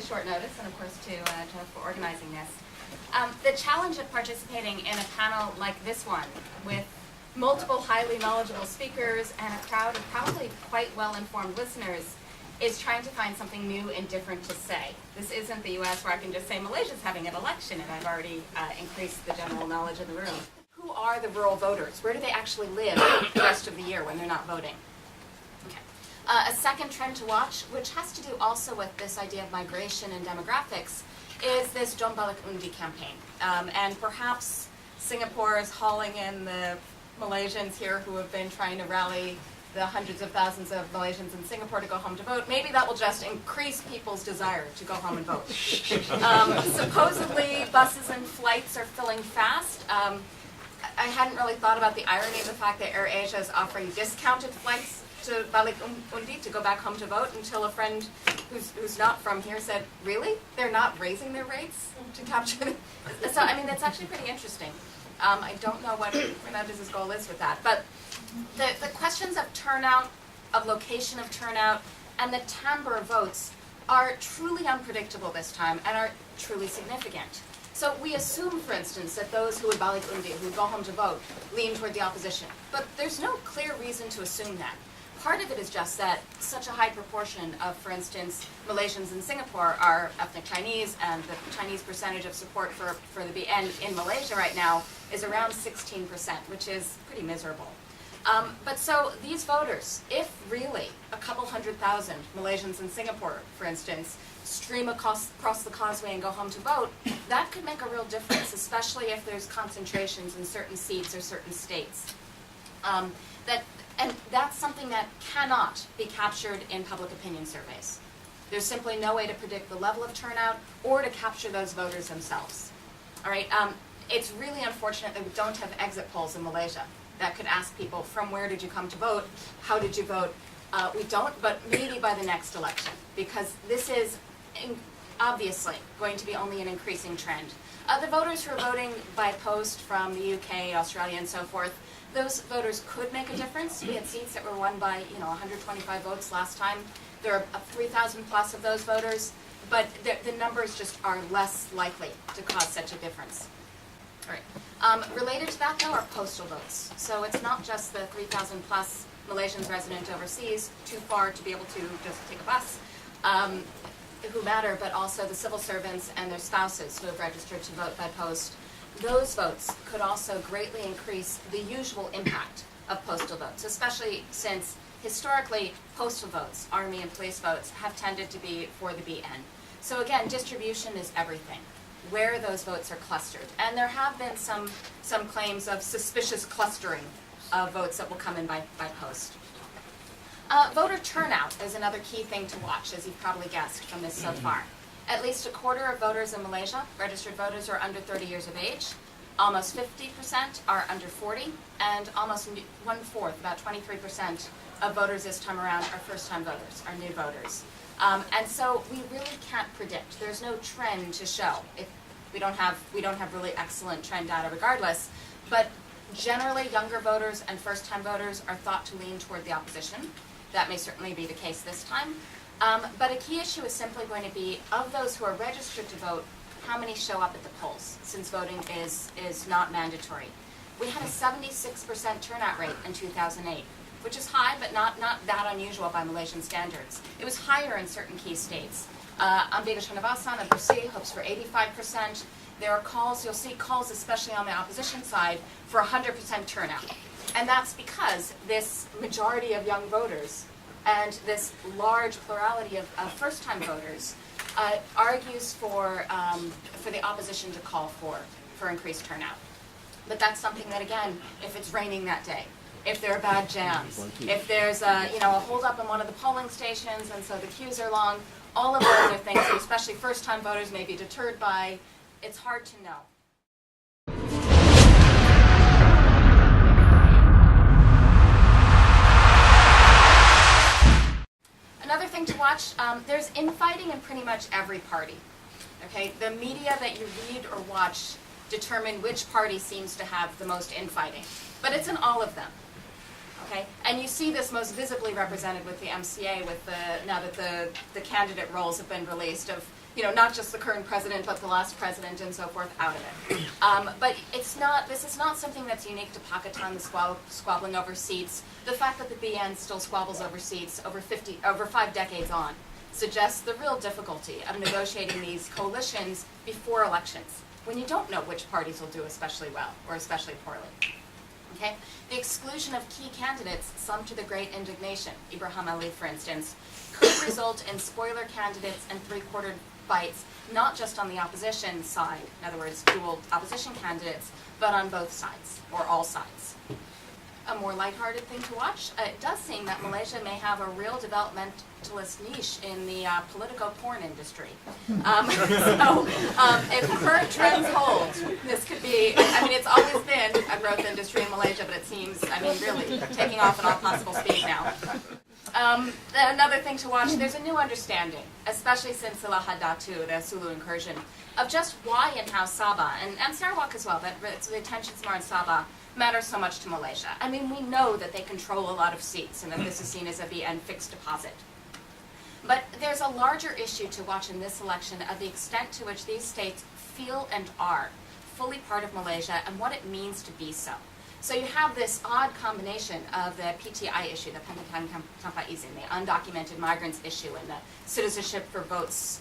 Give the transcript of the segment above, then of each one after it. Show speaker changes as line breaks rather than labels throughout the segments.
short notice, and of course to Jeff for organizing this. The challenge of participating in a panel like this one, with multiple highly knowledgeable speakers and a crowd of probably quite well-informed listeners, is trying to find something new and different to say. This isn't the US where I can just say Malaysia's having an election and I've already increased the general knowledge of the room. Who are the rural voters? Where do they actually live the rest of the year when they're not voting? Okay. A second trend to watch, which has to do also with this idea of migration and demographics, is this Jom Balik Undi campaign. And perhaps Singapore is hauling in the Malaysians here who have been trying to rally the hundreds of thousands of Malaysians in Singapore to go home to vote. Maybe that will just increase people's desire to go home and vote. Supposedly, buses and flights are filling fast. I hadn't really thought about the irony of the fact that AirAsia is offering discounted flights to Balik Undi to go back home to vote until a friend who's not from here said, really? They're not raising their rates to capture them? So, I mean, that's actually pretty interesting. I don't know what Meredith's goal is with that. But the questions of turnout, of location of turnout, and the timbre of votes are truly unpredictable this time and are truly significant. So we assume, for instance, that those who would balik undi, who would go home to vote, lean toward the opposition. But there's no clear reason to assume that. Part of it is just that such a high proportion of, for instance, Malaysians in Singapore are ethnic Chinese, and the Chinese percentage of support for the BN in Malaysia right now is around 16%, which is pretty miserable. But so these voters, if really a couple 100,000 Malaysians in Singapore, for instance, stream across the causeway and go home to vote, that could make a real difference, especially if there's concentrations in certain seats or certain states. And that's something that cannot be captured in public opinion surveys. There's simply no way to predict the level of turnout or to capture those voters themselves. All right, it's really unfortunate that we don't have exit polls in Malaysia that could ask people, from where did you come to vote? How did you vote? We don't, but maybe by the next election, because this is obviously going to be only an increasing trend. The voters who are voting by post from the UK, Australia, and so forth, those voters could make a difference. We had seats that were won by 125 votes last time. There are 3,000 plus of those voters, but the numbers just are less likely to cause such a difference. All right. Related to that, though, are postal votes. So it's not just the 3,000 plus Malaysians resident overseas, too far to be able to just take a bus, who matter, but also the civil servants and their spouses who have registered to vote by post. Those votes could also greatly increase the usual impact of postal votes, especially since historically postal votes, army and police votes, have tended to be for the BN. So again, distribution is everything, where those votes are clustered. And there have been some claims of suspicious clustering of votes that will come in by post. Voter turnout is another key thing to watch, as you've probably guessed from this so far. At least a quarter of voters in Malaysia, registered voters, are under 30 years of age. Almost 50% are under 40, and almost 1/4, about 23% of voters this time around are first-time voters, are new voters. And so we really can't predict. There's no trend to show. We don't have really excellent trend data regardless, but generally younger voters and first-time voters are thought to lean toward the opposition. That may certainly be the case this time. But a key issue is simply going to be, of those who are registered to vote, how many show up at the polls, since voting is not mandatory. We had a 76% turnout rate in 2008, which is high, but not that unusual by Malaysian standards. It was higher in certain key states. Ambiga Srinivasan of Bersih hopes for 85%. There are calls, you'll see calls, especially on the opposition side, for 100% turnout. And that's because this majority of young voters and this large plurality of first-time voters argues for the opposition to call for increased turnout. But that's something that, again, if it's raining that day, if there are bad jams, if there's a hold-up in one of the polling stations and so the queues are long, all of those are things that especially first-time voters may be deterred by. It's hard to know. Another thing to watch, there's infighting in pretty much every party. Okay, the media that you read or watch determine which party seems to have the most infighting, but it's in all of them. Okay, and you see this most visibly represented with the MCA, now that the candidate roles have been released, of not just the current president, but the last president and so forth out of it. But this is not something that's unique to Pakistan, the squabbling over seats. The fact that the BN still squabbles over seats over 5 decades on suggests the real difficulty of negotiating these coalitions before elections, when you don't know which parties will do especially well or especially poorly. Okay? The exclusion of key candidates, some to the great indignation, Ibrahim Ali, for instance, could result in spoiler candidates and three-quarter fights, not just on the opposition side, in other words, dual opposition candidates, but on both sides, or all sides. A more lighthearted thing to watch, it does seem that Malaysia may have a real developmentalist niche in the political porn industry. If current trends hold, this could be, it's always been a growth industry in Malaysia, but it seems, really taking off at all possible speed now. Another thing to watch, there's a new understanding, especially since the Lahadatu, the Sulu incursion, of just why and how Sabah, and Sarawak as well, but the attention's more on Sabah, matters so much to Malaysia. We know that they control a lot of seats and that this is seen as a BN fixed deposit. But there's a larger issue to watch in this election of the extent to which these states feel and are fully part of Malaysia and what it means to be so. So you have this odd combination of the PTI issue, the Pendidikan Tanpa Izin, the undocumented migrants issue, and the citizenship for votes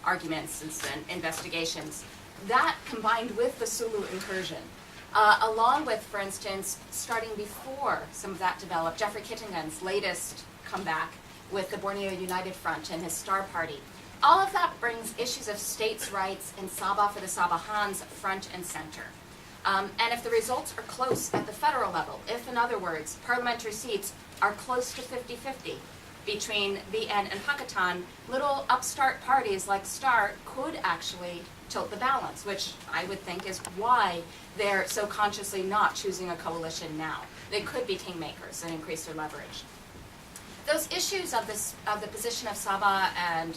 arguments and investigations. That combined with the Sulu incursion, along with, for instance, starting before some of that developed, Jeffrey Kittingan's latest comeback with the Borneo United Front and his Star Party. All of that brings issues of states' rights and Sabah for the Sabahans front and center. And if the results are close at the federal level, if, in other words, parliamentary seats are close to 50-50 between BN and Pakistan, little upstart parties like Star could actually tilt the balance, which I would think is why they're so consciously not choosing a coalition now. They could be kingmakers and increase their leverage. Those issues of the position of Sabah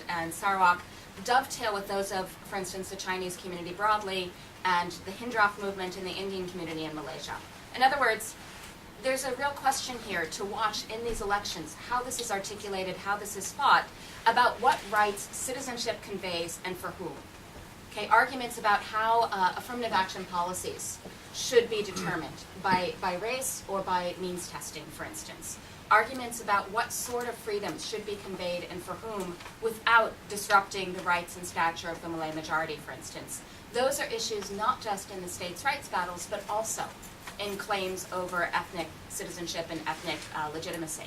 and Sarawak dovetail with those of, for instance, the Chinese community broadly and the Hindraf movement in the Indian community in Malaysia. In other words, there's a real question here to watch in these elections, how this is articulated, how this is fought, about what rights citizenship conveys and for whom. Okay, arguments about how affirmative action policies should be determined by race or by means testing, for instance. Arguments about what sort of freedoms should be conveyed and for whom without disrupting the rights and stature of the Malay majority, for instance. Those are issues not just in the states' rights battles, but also in claims over ethnic citizenship and ethnic legitimacy.